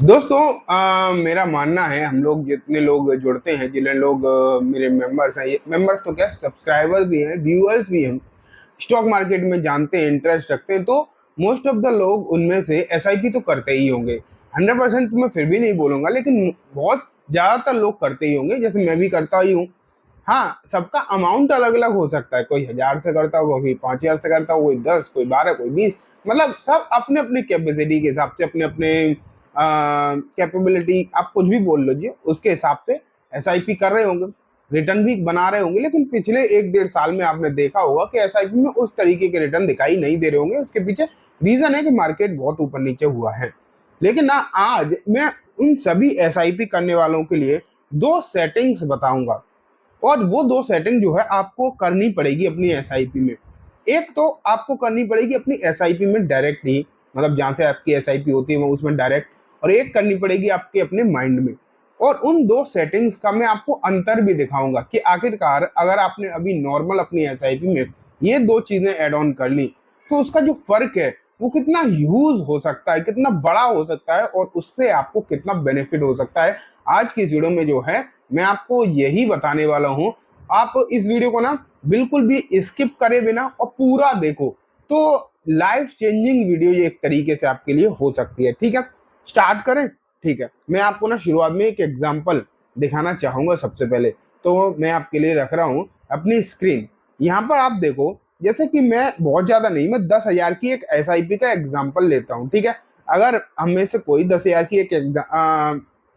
दोस्तों मेरा मानना है हम लोग जितने लोग जुड़ते हैं जितने लोग मेरे मेंबर्स हैं, ये मेंबर्स तो क्या सब्सक्राइबर्स भी हैं, व्यूअर्स भी हैं, स्टॉक मार्केट में जानते हैं, इंटरेस्ट रखते हैं, तो मोस्ट ऑफ द लोग उनमें से एसआईपी तो करते ही होंगे। 100% तो मैं फिर भी नहीं बोलूंगा, लेकिन बहुत ज़्यादातर लोग करते ही होंगे, जैसे मैं भी करता ही हूँ। हाँ, सबका अमाउंट अलग अलग हो सकता है, कोई 1,000 से करता होगा, कोई 5,000 से करता होगा, कोई 10, कोई 12, कोई 20। मतलब सब अपने अपनी कैपेसिटी के हिसाब से, अपने अपने कैपेबिलिटी, आप कुछ भी बोल लीजिए, उसके हिसाब से एसआईपी कर रहे होंगे, रिटर्न भी बना रहे होंगे। लेकिन पिछले 1-1.5 साल में आपने देखा होगा कि एसआईपी में उस तरीके के रिटर्न दिखाई नहीं दे रहे होंगे। उसके पीछे रीजन है कि मार्केट बहुत ऊपर नीचे हुआ है। लेकिन ना, आज मैं उन सभी एसआईपी करने वालों के लिए दो सेटिंग्स बताऊंगा, और वो दो सेटिंग जो है आपको करनी पड़ेगी अपनी एसआईपी में। एक तो आपको करनी पड़ेगी अपनी एसआईपी में डायरेक्ट ही, मतलब जहां से आपकी एसआईपी होती है वो उसमें डायरेक्ट, और एक करनी पड़ेगी आपके अपने माइंड में। और उन दो सेटिंग्स का मैं आपको अंतर भी दिखाऊंगा कि आखिरकार अगर आपने अभी नॉर्मल अपनी एसआईपी में ये दो चीजें ऐड ऑन कर ली, तो उसका जो फर्क है वो कितना ह्यूज हो सकता है, कितना बड़ा हो सकता है, और उससे आपको कितना बेनिफिट हो सकता है। आज की इस वीडियो में जो है मैं आपको यही बताने वाला हूं। आप इस वीडियो को ना बिल्कुल भी स्किप करे बिना और पूरा देखो, तो लाइफ चेंजिंग वीडियो ये एक तरीके से आपके लिए हो सकती है। ठीक है, स्टार्ट करें। ठीक है, मैं आपको ना शुरुआत में एक एग्जांपल दिखाना चाहूंगा। सबसे पहले तो मैं आपके लिए रख रहा हूं अपनी स्क्रीन। यहाँ पर आप देखो, जैसे कि मैं बहुत ज्यादा नहीं, मैं 10,000 की एक एसआईपी का एग्जाम्पल लेता हूँ। ठीक है, अगर हम में से कोई 10,000 की एक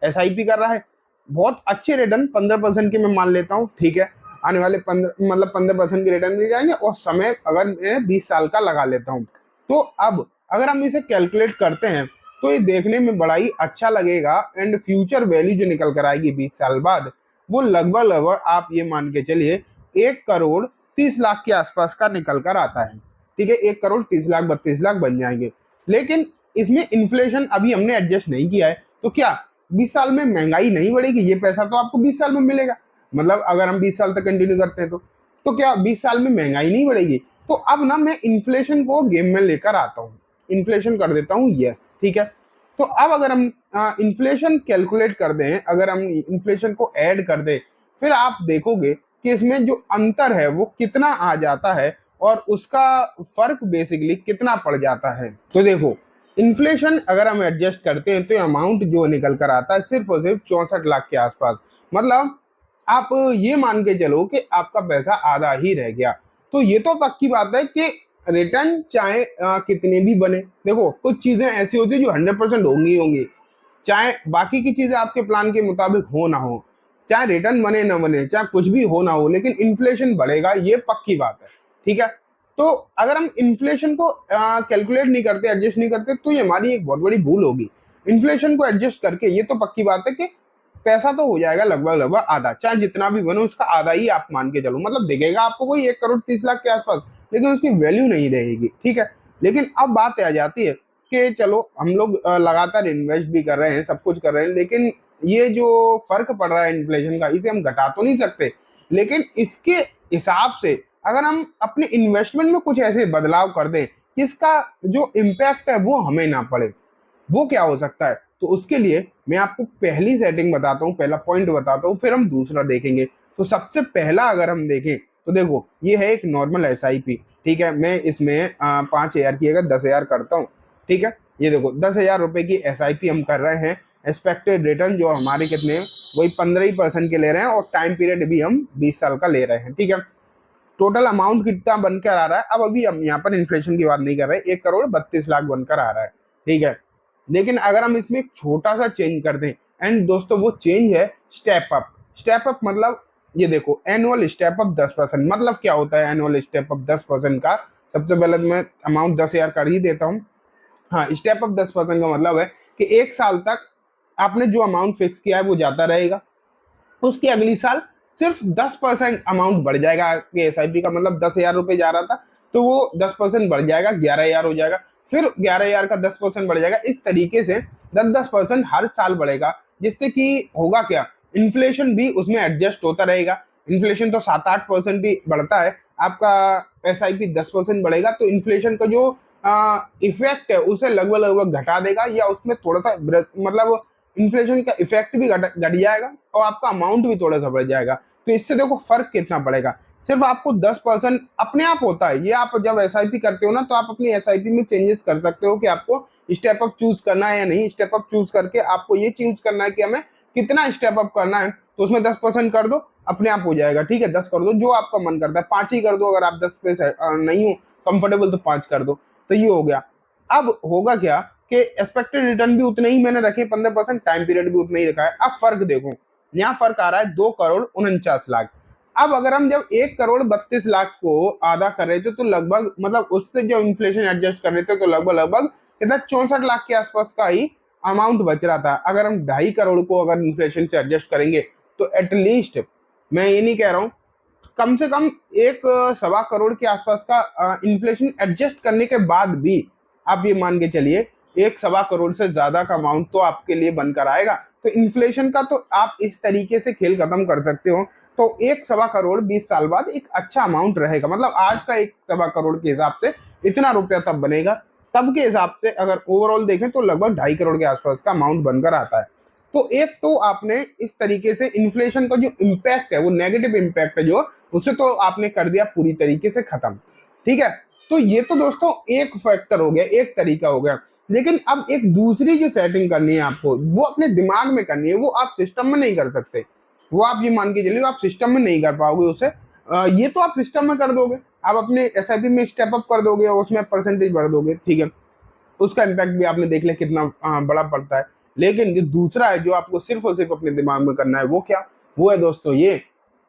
एसआईपी कर रहा है, बहुत अच्छे रिटर्न 15% के मैं मान लेता हूँ। ठीक है, आने वाले 15% के रिटर्न मिल जाएंगे, और समय अगर मैं 20 साल का लगा लेता हूँ, तो अब अगर हम इसे कैलकुलेट करते हैं तो ये देखने में बड़ा ही अच्छा लगेगा। एंड फ्यूचर वैल्यू जो निकल कर आएगी 20 साल बाद, वो लगभग लगभग आप ये मान के चलिए 1,30,00,000 के आसपास का निकल कर आता है। ठीक है, 1,30,00,000 32,00,000 बन जाएंगे। लेकिन इसमें इन्फ्लेशन अभी हमने एडजस्ट नहीं किया है, तो क्या 20 साल में महंगाई नहीं बढ़ेगी? ये पैसा तो आपको 20 साल में मिलेगा, मतलब अगर हम 20 साल तक कंटिन्यू करते हैं तो क्या 20 साल में महंगाई नहीं बढ़ेगी? तो अब ना मैं इन्फ्लेशन को गेम में लेकर आता हूँ, इन्फ्लेशन कर देता हूँ यस। ठीक है, तो अब अगर हम इन्फ्लेशन कैलकुलेट कर दें, अगर हम इन्फ्लेशन को ऐड कर दें, फिर आप देखोगे कि इसमें जो अंतर है वो कितना आ जाता है, और उसका फर्क बेसिकली कितना पड़ जाता है। तो देखो, इन्फ्लेशन अगर हम एडजस्ट करते हैं तो अमाउंट जो निकल कर आता है सिर्फ और सिर्फ 64,00,000 के आसपास। मतलब आप ये मान के चलो कि आपका पैसा आधा ही रह गया। तो ये तो पक्की बात है कि रिटर्न चाहे कितने भी बने, देखो कुछ चीजें ऐसी होती है जो 100% होंगी ही होंगी, चाहे बाकी की चीजें आपके प्लान के मुताबिक हो ना हो, चाहे रिटर्न बने ना बने, चाहे कुछ भी हो ना हो, लेकिन इन्फ्लेशन बढ़ेगा, ये पक्की बात है। ठीक है, तो अगर हम इन्फ्लेशन को कैलकुलेट नहीं करते, एडजस्ट नहीं करते, तो ये हमारी एक बहुत बड़ी भूल होगी। इन्फ्लेशन को एडजस्ट करके ये तो पक्की बात है कि पैसा तो हो जाएगा लगभग लगभग आधा, चाहे जितना भी बने उसका आधा ही आप मान के चलो। मतलब दिखेगा आपको कोई 1,30,00,000 के आसपास, लेकिन उसकी वैल्यू नहीं रहेगी। ठीक है, लेकिन अब बात आ जाती है कि चलो हम लोग लगातार इन्वेस्ट भी कर रहे हैं, सब कुछ कर रहे हैं, लेकिन ये जो फर्क पड़ रहा है इन्फ्लेशन का, इसे हम घटा तो नहीं सकते। लेकिन इसके हिसाब से अगर हम अपने इन्वेस्टमेंट में कुछ ऐसे बदलाव कर दें जिसका जो इम्पैक्ट है वो हमें ना पड़े, वो क्या हो सकता है? तो उसके लिए मैं आपको पहली सेटिंग बताता हूँ, पहला पॉइंट बताता हूँ, फिर हम दूसरा देखेंगे। तो सबसे पहला अगर हम देखें तो देखो, ये है एक नॉर्मल एसआईपी। ठीक है, मैं इसमें 5,000 की अगर 10,000 करता हूँ, ठीक है, ये देखो 10,000 रुपए की एसआईपी हम कर रहे हैं। एक्सपेक्टेड रिटर्न जो हमारे कितने हैं, वही 15% के ले रहे हैं, और टाइम पीरियड भी हम 20 साल का ले रहे हैं। ठीक है, टोटल अमाउंट कितना बनकर आ रहा है, अब अभी हम यहाँ पर इन्फ्लेशन की बात नहीं कर रहे, 1,32,00,000 बनकर आ रहा है। ठीक है, लेकिन अगर हम इसमें एक छोटा सा चेंज कर दें, एंड दोस्तों वो चेंज है स्टेप अप। स्टेप अप मतलब ये देखो, एनुअल स्टेप अप 10%। मतलब क्या होता है एनुअल स्टेप अप 10% का? सबसे पहले तो मैं अमाउंट 10,000 कर ही देता हूँ। हाँ, स्टेप अप 10% का मतलब है कि एक साल तक आपने जो अमाउंट फिक्स किया है वो जाता रहेगा, उसकी अगली साल सिर्फ 10% अमाउंट बढ़ जाएगा आपके एसआईपी का। मतलब 10,000 रुपए जा रहा था, तो वो 10% बढ़ जाएगा, 11,000 हो जाएगा, फिर 11,000 का 10% बढ़ जाएगा। इस तरीके से 10-10% हर साल बढ़ेगा, जिससे कि होगा क्या, इन्फ्लेशन भी उसमें एडजस्ट होता रहेगा। इन्फ्लेशन तो 7-8% ही बढ़ता है, आपका एसआईपी 10% बढ़ेगा, तो इन्फ्लेशन का जो इफेक्ट है उसे लगभग लगभग घटा देगा, या उसमें थोड़ा सा मतलब इन्फ्लेशन का इफेक्ट भी घट जाएगा और आपका अमाउंट भी थोड़ा सा बढ़ जाएगा। तो इससे देखो फर्क कितना पड़ेगा, सिर्फ आपको 10% अपने आप होता है। ये आप जब एसआईपी करते हो ना, तो आप अपनी एसआईपी में चेंजेस कर सकते हो कि आपको स्टेप अप चूज करना है या नहीं। स्टेप अप चूज करके आपको ये चूज करना है कि हमें कितना स्टेप अप करना है, तो उसमें 10% कर दो, अपने आप हो जाएगा। ठीक है, 10 कर दो, जो आपका मन करता है 5 ही कर दो, अगर आप 10 पे नहीं हो कंफर्टेबल तो 5 कर दो। तो ये हो गया। अब होगा क्या कि एक्सपेक्टेड रिटर्न भी उतने ही मैंने रखे 15%, टाइम पीरियड भी उतना ही रखा है। अब फर्क देखो, यहाँ फर्क आ रहा है 2,49,00,000। अब अगर हम जब 1,32,00,000 को आधा कर रहे थे, तो लगभग मतलब उससे जो इन्फ्लेशन एडजस्ट कर रहे थे, तो लगभग लगभग कितना 64,00,000 के आसपास का ही अमाउंट बच रहा था। अगर हम 2.5 करोड़ को अगर इन्फ्लेशन से एडजस्ट करेंगे, तो एटलीस्ट मैं ये नहीं कह रहा हूँ, कम से कम 1.25 करोड़ के आसपास का इन्फ्लेशन एडजस्ट करने के बाद भी आप ये मान के चलिए 1.25 करोड़ से ज्यादा का अमाउंट तो आपके लिए बनकर आएगा। तो इन्फ्लेशन का तो आप इस तरीके से खेल खत्म कर सकते हो। तो 1.25 करोड़ 20 साल बाद एक अच्छा अमाउंट रहेगा। मतलब आज का 1.25 करोड़ के हिसाब से इतना रुपया तब बनेगा, तब के हिसाब से अगर ओवरऑल देखें तो लगभग 2.5 करोड़ के आसपास का अमाउंट बनकर आता है। तो एक तो आपने इस तरीके से इन्फ्लेशन का जो इम्पैक्ट है, वो नेगेटिव इम्पैक्ट है जो, उसे तो आपने कर दिया पूरी तरीके से खत्म। ठीक है, तो ये तो दोस्तों एक फैक्टर हो गया, एक तरीका हो गया। लेकिन अब एक दूसरी जो सेटिंग करनी है आपको, वो अपने दिमाग में करनी है, वो आप सिस्टम में नहीं कर सकते। वो आप ये मान के चलिए आप सिस्टम में नहीं कर पाओगे उसे। ये तो आप सिस्टम में कर दोगे, आप अपने एसआईपी में स्टेप अप कर दोगे और उसमें परसेंटेज बढ़ दोगे। ठीक है, उसका इम्पैक्ट भी आपने देख लिया कितना बड़ा पड़ता है। लेकिन जो दूसरा है, जो आपको सिर्फ और सिर्फ अपने दिमाग में करना है, वो क्या? वो है दोस्तों ये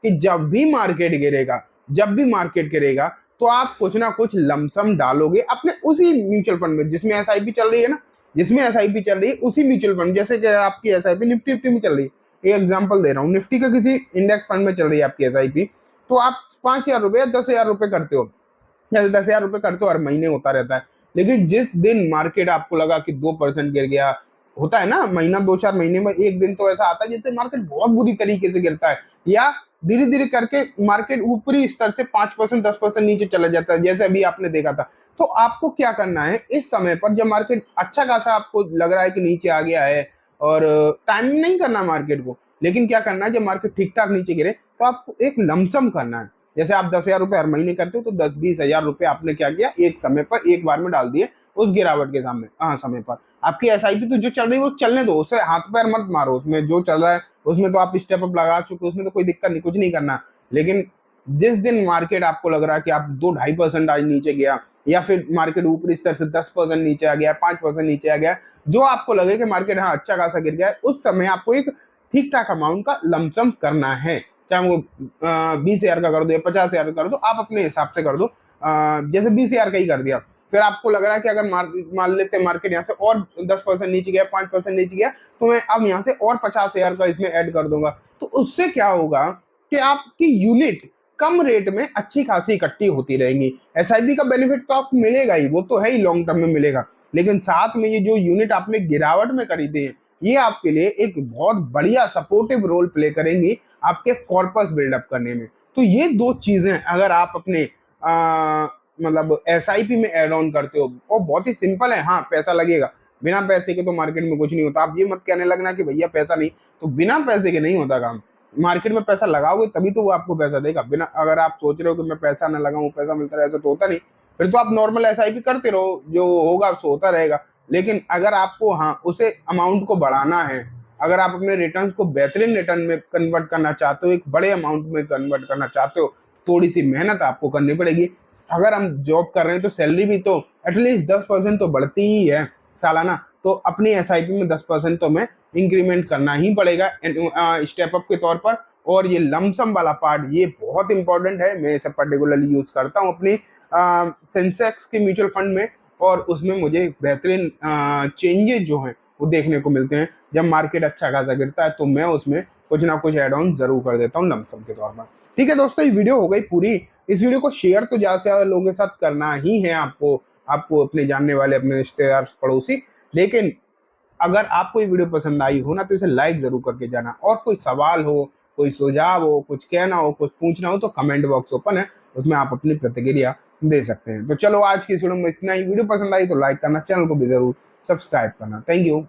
कि जब भी मार्केट गिरेगा, जब भी मार्केट गिरेगा, तो आप कुछ ना कुछ लमसम डालोगे अपने उसी म्यूचुअल फंड में जिसमें एसआईपी चल रही है ना, जिसमें एसआईपी चल रही है उसी म्यूचुअल फंड। जैसे कि आपकी एसआईपी निफ्टी निफ्टी में चल रही है, एक एग्जांपल दे रहा हूँ, निफ्टी का किसी इंडेक्स फंड में चल रही है आपकी एसआईपी, तो आप 5,000 रुपए या 10,000 रुपए करते हो, जैसे 10,000 रुपए करते हो, हर महीने होता रहता है। लेकिन जिस दिन मार्केट आपको लगा कि 2% गिर गया, होता है ना महीना 2-4 महीने में एक दिन तो ऐसा आता है जिससे मार्केट बहुत बुरी तरीके से गिरता है, या धीरे धीरे करके मार्केट ऊपरी स्तर से 5% 10% नीचे चला जाता है, जैसे अभी आपने देखा था। तो आपको क्या करना है इस समय पर, जब मार्केट अच्छा खासा आपको लग रहा है कि नीचे आ गया है, और टाइम नहीं करना मार्केट को, लेकिन क्या करना है जब मार्केट ठीक ठाक नीचे गिरे, तो आपको एक लमसम करना है। जैसे आप 10,000 रुपए हर महीने करते हो, तो 10-20 हजार रुपए आपने क्या किया, एक समय पर एक बार में डाल दिए उस गिरावट के सामने समय पर। आपकी एसआईपी तो जो चल रही है वो चलने दो, उससे हाथ पैर मत मारो, उसमें जो चल रहा है उसमें तो आप स्टेप अप लगा चुके हो, उसमें तो कोई दिक्कत नहीं, कुछ नहीं करना। लेकिन जिस दिन मार्केट आपको लग रहा है कि आप 2-2.5% आज नीचे गया, या फिर मार्केट ऊपरी स्तर से 10% नीचे आ गया, 5% नीचे आ गया, जो आपको लगे कि मार्केट हाँ अच्छा खासा गिर गया है, उस समय आपको एक ठीक ठाक अमाउंट का लमसम करना है। चाहे वो 20,000 का कर दो या 50,000 का कर दो, आप अपने हिसाब से कर दो। जैसे 20,000 का ही कर दिया, फिर आपको लग रहा है कि अगर मान लेते हैं मार्केट यहाँ से और 10% नीचे गया, 5% नीचे गया, तो मैं अब यहाँ से और 50,000 का इसमें ऐड कर दूंगा। तो उससे क्या होगा कि आपकी यूनिट कम रेट में अच्छी खासी इकट्ठी होती रहेंगी। एसआईपी का बेनिफिट तो आपको मिलेगा ही, वो तो है ही, लॉन्ग टर्म में मिलेगा। लेकिन साथ में ये जो यूनिट आपने गिरावट में खरीदे हैं, ये आपके लिए एक बहुत बढ़िया सपोर्टिव रोल प्ले करेंगी आपके कॉर्पस बिल्डअप करने में। तो ये दो चीजें अगर आप अपने मतलब एसआईपी में एड ऑन करते हो, और बहुत ही सिंपल है। हाँ, पैसा लगेगा, बिना पैसे के तो मार्केट में कुछ नहीं होता। आप ये मत कहने लगना कि भैया पैसा नहीं, तो बिना पैसे के नहीं होता काम। मार्केट में पैसा लगाओगे तभी तो वो आपको पैसा देगा। बिना, अगर आप सोच रहे हो कि मैं पैसा ना लगाऊं पैसा मिलता रहे, ऐसा तो होता नहीं। फिर तो आप नॉर्मल एसआईपी करते रहो, जो होगा सो होता रहेगा। लेकिन अगर आपको हाँ उसे अमाउंट को बढ़ाना है, अगर आप अपने रिटर्न को बेहतरीन रिटर्न में कन्वर्ट करना चाहते हो, एक बड़े अमाउंट में कन्वर्ट करना चाहते हो, थोड़ी सी मेहनत आपको करनी पड़ेगी। अगर हम जॉब कर रहे हैं तो सैलरी भी तो एटलीस्ट 10% तो बढ़ती ही है सालाना, तो अपनी एसआईपी में 10% तो हमें इंक्रीमेंट करना ही पड़ेगा स्टेप अप के तौर पर। और ये लमसम वाला पार्ट ये बहुत इंपॉर्टेंट है, मैं इसे पर्टिकुलरली यूज करता हूँ अपनी सेंसेक्स के म्यूचुअल फंड में, और उसमें मुझे बेहतरीन चेंजेस जो हैं वो देखने को मिलते हैं। जब मार्केट अच्छा खासा गिरता है, तो मैं उसमें कुछ ना कुछ एड ऑन जरूर कर देता हूँ लमसम के तौर पर। ठीक है दोस्तों, ये वीडियो हो गई पूरी। इस वीडियो को शेयर तो ज्यादा से ज्यादा लोगों के साथ करना ही है आपको अपने जानने वाले, अपने रिश्तेदार, पड़ोसी। लेकिन अगर आपको ये वीडियो पसंद आई हो ना, तो इसे लाइक जरूर करके जाना। और कोई सवाल हो, कोई सुझाव हो, कुछ कहना हो, कुछ पूछना हो, तो कमेंट बॉक्स ओपन है, उसमें आप अपनी प्रतिक्रिया दे सकते हैं। तो चलो आज की इस वीडियो में इतना ही। वीडियो पसंद आई तो लाइक करना, चैनल को भी जरूर सब्सक्राइब करना। Thank you.